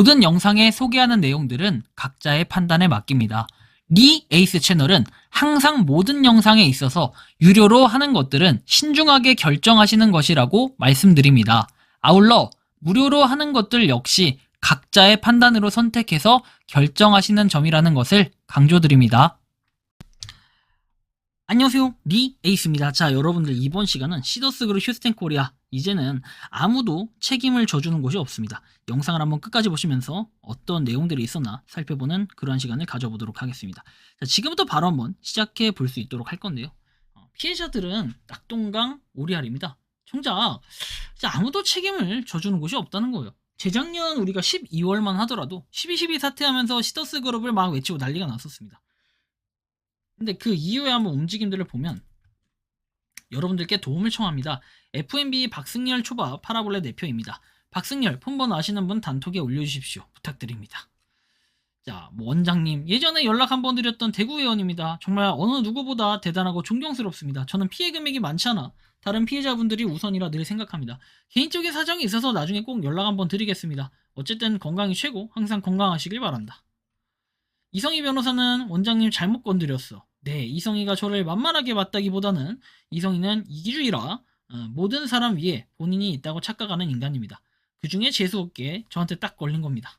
모든 영상에 소개하는 내용들은 각자의 판단에 맡깁니다. 리 에이스 채널은 항상 모든 영상에 있어서 유료로 하는 것들은 신중하게 결정하시는 것이라고 말씀드립니다. 아울러 무료로 하는 것들 역시 각자의 판단으로 선택해서 결정하시는 점이라는 것을 강조드립니다. 안녕하세요, 리 에이스입니다. 자, 여러분들 이번 시간은 시더스 그룹 휴스텐 코리아, 이제는 아무도 책임을 져주는 곳이 없습니다. 영상을 한번 끝까지 보시면서 어떤 내용들이 있었나 살펴보는 그러한 시간을 가져보도록 하겠습니다. 자, 지금부터 바로 한번 시작해 볼 수 있도록 할 건데요. 피해자들은 낙동강 오리알입니다. 정작 아무도 책임을 져주는 곳이 없다는 거예요. 재작년 우리가 12월만 하더라도 12.12 사태하면서 시더스 그룹을 막 외치고 난리가 났었습니다. 근데 그 이후에 한번 움직임들을 보면 여러분들께 도움을 청합니다. FNB 박승열 초밥 파라볼레 대표입니다. 박승열 폰번호 아시는 분 단톡에 올려주십시오. 부탁드립니다. 자, 원장님 예전에 연락 한번 드렸던 대구 회원입니다. 정말 어느 누구보다 대단하고 존경스럽습니다. 저는 피해 금액이 많지 않아 다른 피해자분들이 우선이라 늘 생각합니다. 개인적인 사정이 있어서 나중에 꼭 연락 한번 드리겠습니다. 어쨌든 건강이 최고, 항상 건강하시길 바란다. 이성희 변호사는 원장님 잘못 건드렸어. 네, 이성희가 저를 만만하게 봤다기보다는 이성희는 이기주의라 모든 사람 위에 본인이 있다고 착각하는 인간입니다. 그 중에 재수없게 저한테 딱 걸린 겁니다.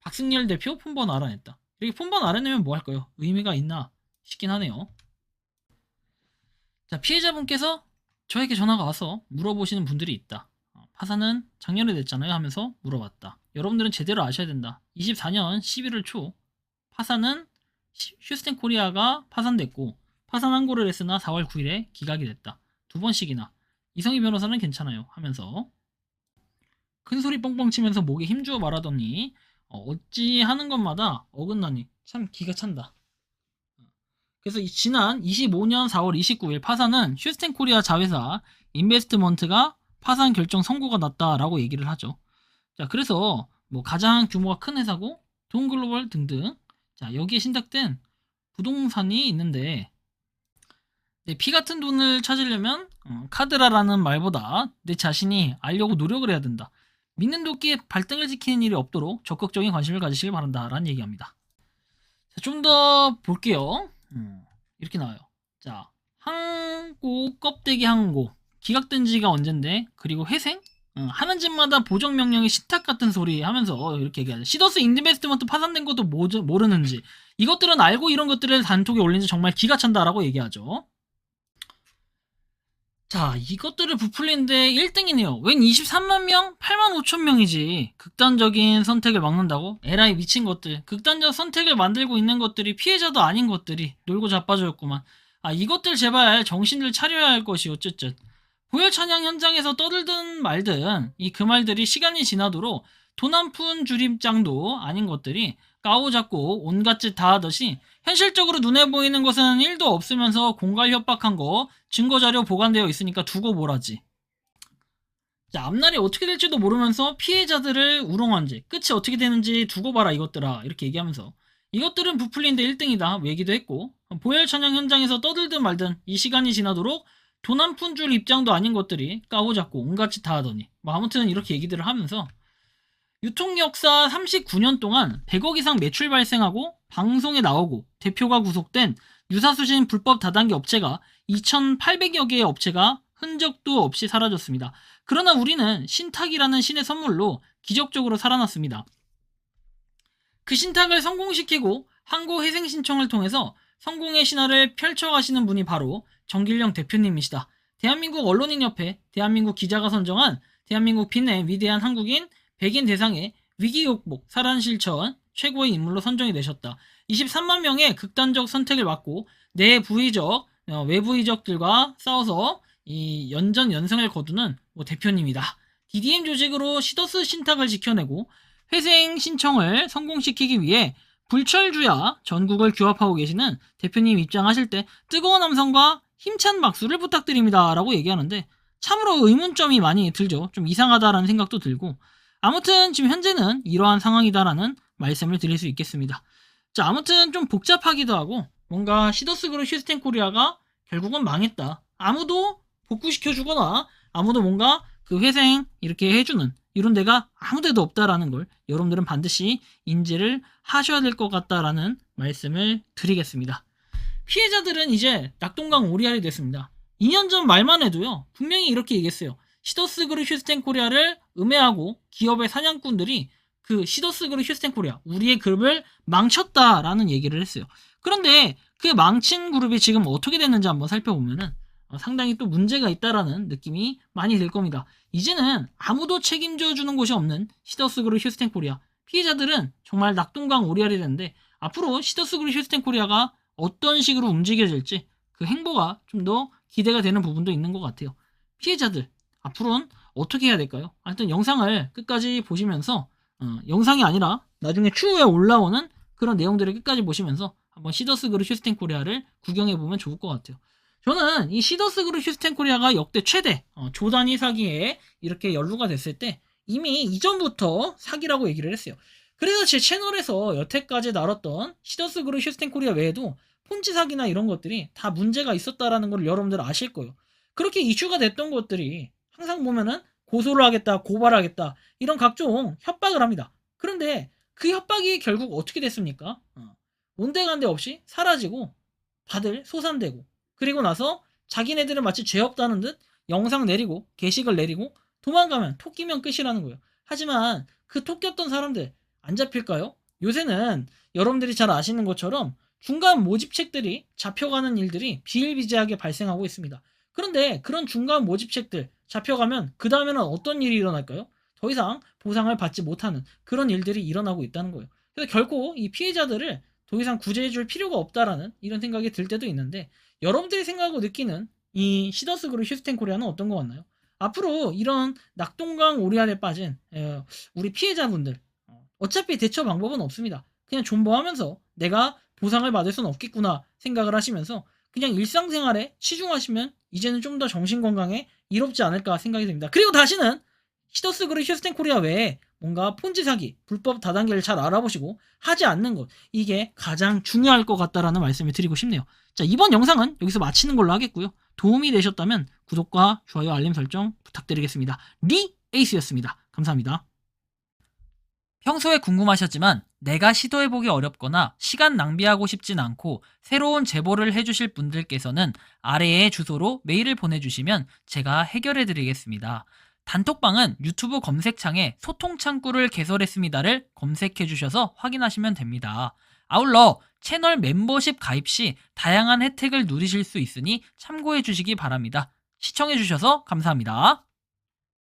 박승열 대표 폰번호 알아냈다. 이렇게 폰번호 알아내면 뭐 할까요? 의미가 있나 싶긴 하네요. 자, 피해자분께서 저에게 전화가 와서 물어보시는 분들이 있다. 파산은 작년에 됐잖아요 하면서 물어봤다. 여러분들은 제대로 아셔야 된다. 24년 11월 초 파산은 휴스텐 코리아가 파산됐고 파산 항고를 했으나 4월 9일에 기각이 됐다. 두 번씩이나. 이성희 변호사는 괜찮아요 하면서 큰소리 뻥뻥 치면서 목에 힘주어 말하더니 어찌 하는 것마다 어긋나니 참 기가 찬다. 그래서 지난 25년 4월 29일 파산은 휴스텐 코리아 자회사 인베스트먼트가 파산 결정 선고가 났다라고 얘기를 하죠. 자, 그래서 뭐 가장 규모가 큰 회사고 돈글로벌 등등, 자, 여기에 신탁된 부동산이 있는데 피 같은 돈을 찾으려면 카드라라는 말보다 내 자신이 알려고 노력을 해야 된다. 믿는 도끼에 발등을 지키는 일이 없도록 적극적인 관심을 가지시길 바란다 라는 얘기합니다. 좀 더 볼게요. 이렇게 나와요. 자, 항고 껍데기 항고 기각된 지가 언젠데, 그리고 회생? 하는 짓마다 보정명령의 신탁 같은 소리 하면서 이렇게 얘기하죠. 시더스 인베스트먼트 파산된 것도 모르는지, 이것들은 알고 이런 것들을 단톡에 올린지 정말 기가 찬다라고 얘기하죠. 자, 이것들을 부풀리는데 1등이네요. 웬 23만 명? 8만 5천 명이지. 극단적인 선택을 막는다고? 에라이 미친 것들. 극단적 선택을 만들고 있는 것들이 피해자도 아닌 것들이 놀고 자빠졌구만. 이것들 제발 정신을 차려야 할 것이 어쨌든. 보혈 찬양 현장에서 떠들든 말든 그 말들이 시간이 지나도록 돈 한 푼 줄 입장도 아닌 것들이 까오잡고 온갖 짓 다 하듯이 현실적으로 눈에 보이는 것은 1도 없으면서 공갈 협박한 거 증거자료 보관되어 있으니까 두고 보라지. 자, 앞날이 어떻게 될지도 모르면서 피해자들을 우롱한 지 끝이 어떻게 되는지 두고 봐라 이것들아 이렇게 얘기하면서 이것들은 부풀린데 1등이다 얘기도 했고, 보혈 찬양 현장에서 떠들든 말든 이 시간이 지나도록 돈 한 푼 줄 입장도 아닌 것들이 까오잡고 온갖 짓 다 하더니 아무튼 이렇게 얘기들을 하면서 유통 역사 39년 동안 100억 이상 매출 발생하고 방송에 나오고 대표가 구속된 유사수신 불법 다단계 업체가 2,800여 개의 업체가 흔적도 없이 사라졌습니다. 그러나 우리는 신탁이라는 신의 선물로 기적적으로 살아났습니다. 그 신탁을 성공시키고 항고 회생 신청을 통해서 성공의 신화를 펼쳐가시는 분이 바로 정길령 대표님이시다. 대한민국 언론인협회, 대한민국 기자가 선정한 대한민국 빛의 위대한 한국인 100인 대상의 위기극복 살아실천 최고의 인물로 선정이 되셨다. 23만 명의 극단적 선택을 막고 내부의적, 외부의적들과 싸워서 이 연전연승을 거두는 대표님이다. DDM 조직으로 시더스 신탁을 지켜내고 회생 신청을 성공시키기 위해 불철주야 전국을 규합하고 계시는 대표님 입장하실 때 뜨거운 함성과 힘찬 박수를 부탁드립니다 라고 얘기하는데 참으로 의문점이 많이 들죠. 좀 이상하다라는 생각도 들고, 아무튼 지금 현재는 이러한 상황이다라는 말씀을 드릴 수 있겠습니다. 자, 아무튼 좀 복잡하기도 하고 뭔가 시더스 그룹 휴스텐 코리아가 결국은 망했다. 아무도 복구시켜주거나 아무도 뭔가 그 회생 이렇게 해주는 이런 데가 아무 데도 없다라는 걸 여러분들은 반드시 인지를 하셔야 될 것 같다라는 말씀을 드리겠습니다. 피해자들은 이제 낙동강 오리알이 됐습니다. 2년 전 말만 해도요, 분명히 이렇게 얘기했어요. 시더스그룹 휴스텐 코리아를 음해하고 기업의 사냥꾼들이 그 시더스그룹 휴스텐 코리아, 우리의 그룹을 망쳤다라는 얘기를 했어요. 그런데 그 망친 그룹이 지금 어떻게 됐는지 한번 살펴보면은 상당히 또 문제가 있다라는 느낌이 많이 들 겁니다. 이제는 아무도 책임져 주는 곳이 없는 시더스그룹 휴스텐 코리아. 피해자들은 정말 낙동강 오리알이 되는데 앞으로 시더스그룹 휴스텐 코리아가 어떤 식으로 움직여질지 그 행보가 좀 더 기대가 되는 부분도 있는 것 같아요. 피해자들 앞으로는 어떻게 해야 될까요? 하여튼 영상을 끝까지 보시면서 영상이 아니라 나중에 추후에 올라오는 그런 내용들을 끝까지 보시면서 한번 시더스그룹 휴스텐 코리아를 구경해보면 좋을 것 같아요. 저는 이 시더스그룹 휴스텐 코리아가 역대 최대 조단위 사기에 이렇게 연루가 됐을 때 이미 이전부터 사기라고 얘기를 했어요. 그래서 제 채널에서 여태까지 다뤘던 시더스그룹 휴스텐 코리아 외에도 폰지 사기나 이런 것들이 다 문제가 있었다라는 걸 여러분들 아실 거예요. 그렇게 이슈가 됐던 것들이 항상 보면은 고소를 하겠다, 고발하겠다 이런 각종 협박을 합니다. 그런데 그 협박이 결국 어떻게 됐습니까? 온데간데 없이 사라지고 다들 소산되고 그리고 나서 자기네들은 마치 죄 없다는 듯 영상 내리고 게시글 내리고 도망가면 토끼면 끝이라는 거예요. 하지만 그 토끼였던 사람들 안 잡힐까요? 요새는 여러분들이 잘 아시는 것처럼 중간 모집책들이 잡혀가는 일들이 비일비재하게 발생하고 있습니다. 그런데 그런 중간 모집책들 잡혀가면 그 다음에는 어떤 일이 일어날까요? 더 이상 보상을 받지 못하는 그런 일들이 일어나고 있다는 거예요. 그래서 결국 이 피해자들을 더 이상 구제해줄 필요가 없다라는 이런 생각이 들 때도 있는데 여러분들이 생각하고 느끼는 이 시더스그룹 휴스텐 코리아는 어떤 것 같나요? 앞으로 이런 낙동강 오리알에 빠진 우리 피해자분들 어차피 대처 방법은 없습니다. 그냥 존버하면서 내가 보상을 받을 수는 없겠구나 생각을 하시면서 그냥 일상생활에 치중하시면 이제는 좀 더 정신건강에 이롭지 않을까 생각이 듭니다. 그리고 다시는 시더스그룹 휴스텐 코리아 외에 뭔가 폰지 사기, 불법 다단계를 잘 알아보시고 하지 않는 것 이게 가장 중요할 것 같다라는 말씀을 드리고 싶네요. 자, 이번 영상은 여기서 마치는 걸로 하겠고요. 도움이 되셨다면 구독과 좋아요, 알림 설정 부탁드리겠습니다. 리 에이스였습니다. 감사합니다. 평소에 궁금하셨지만 내가 시도해보기 어렵거나 시간 낭비하고 싶진 않고 새로운 제보를 해주실 분들께서는 아래의 주소로 메일을 보내주시면 제가 해결해드리겠습니다. 단톡방은 유튜브 검색창에 소통창구를 개설했습니다를 검색해주셔서 확인하시면 됩니다. 아울러 채널 멤버십 가입 시 다양한 혜택을 누리실 수 있으니 참고해주시기 바랍니다. 시청해주셔서 감사합니다.